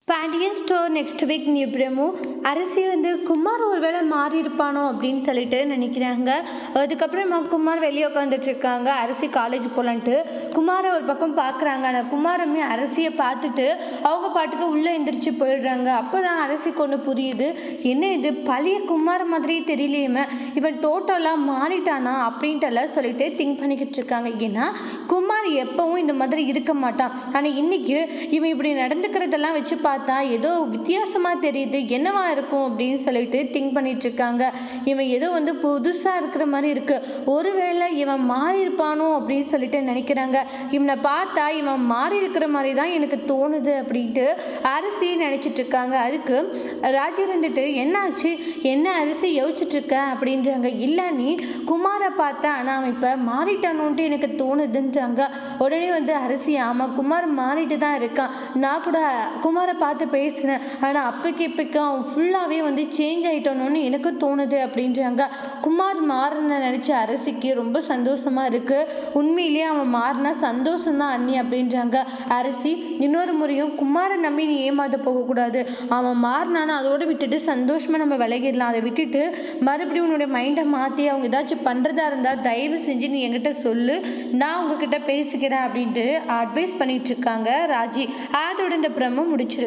Pandian store next week new promo Arasi வந்து குமார் ஒரு வேளை மாறி இருப்பானோ அப்படின்னு சொல்லிட்டு நினைக்கிறாங்க. அதுக்கப்புறமா குமார் வெளியே உட்காந்துட்டு இருக்காங்க. அரசி காலேஜ் போகலான்ட்டு குமாரை ஒரு பக்கம் பார்க்குறாங்க. ஆனால் குமாரமே அரசியை பார்த்துட்டு அவங்க பாட்டுக்கு உள்ளே எந்திரிச்சு போயிடுறாங்க. அப்போ தான் அரசிக்கு ஒன்று புரியுது, என்ன இது பழைய குமார் மாதிரியே தெரியலையுமே, இவன் டோட்டலாக மாறிட்டானா அப்படின்ட்டுலாம் சொல்லிட்டு திங்க் பண்ணிக்கிட்டு இருக்காங்க. ஏன்னா குமார் எப்பவும் இந்த மாதிரி இருக்க மாட்டான். ஆனால் இன்னைக்கு இவன் இப்படி நடந்துக்கிறதெல்லாம் வச்சு பார்த்தா ஏதோ வித்தியாசமாக தெரியுது, என்னவா இருக்கும் அப்படின்னு சொல்லிட்டு திங்க் பண்ணிட்டு இருக்காங்க. இவன் ஏதோ வந்து புதுசாக இருக்கிற மாதிரி இருக்கு, ஒருவேளை இவன் மாறி இருப்பானோ அப்படின்னு சொல்லிட்டு நினைக்கிறாங்க. இவனை பார்த்தா இவன் மாறி இருக்கிற மாதிரி தான் எனக்கு தோணுது அப்படின்ட்டு அரிசி நினைச்சிட்டு இருக்காங்க. அதுக்கு ராஜி இருந்துட்டு என்னாச்சு, என்ன அரிசி யோசிச்சுட்டு இருக்க அப்படின்றாங்க. இல்லை நீ குமாரை பார்த்தா ஆனால் அவன் இப்போ மாறிட்டானோன்ட்டு எனக்கு தோணுதுன்றாங்க. உடனே வந்து அரிசி ஆமாம் குமார் மாறிட்டு தான் இருக்கான், நான் கூட குமாரை பார்த்து பேசினேன், ஆனால் அப்போக்கு இப்போக்கு அவன் ஃபுல்லாகவே வந்து சேஞ்ச் ஆகிட்டானோன்னு எனக்கு தோணுது அப்படின்றாங்க. குமார் மாறின நினச்ச அரசிக்கு ரொம்ப சந்தோஷமாக இருக்குது. உண்மையிலேயே அவன் மாறினா சந்தோஷம்தான் அண்ணி அப்படின்றாங்க. அரசி இன்னொரு முறையும் குமாரை நம்பி நீ ஏமாத போகக்கூடாது, அவன் மாறினானா அதோடு விட்டுட்டு சந்தோஷமாக நம்ம விலகிடலாம். அதை விட்டுட்டு மறுபடியும் உன்னுடைய மைண்டை மாற்றி அவங்க ஏதாச்சும் பண்ணுறதா இருந்தால் தயவு செஞ்சு நீ என்கிட்ட சொல்லு, நான் உங்ககிட்ட பேசிக்கிறேன் அப்படின்ட்டு அட்வைஸ் பண்ணிட்டு இருக்காங்க ராஜி. அதோட இந்த பிரமோ முடிச்சிருக்காங்க.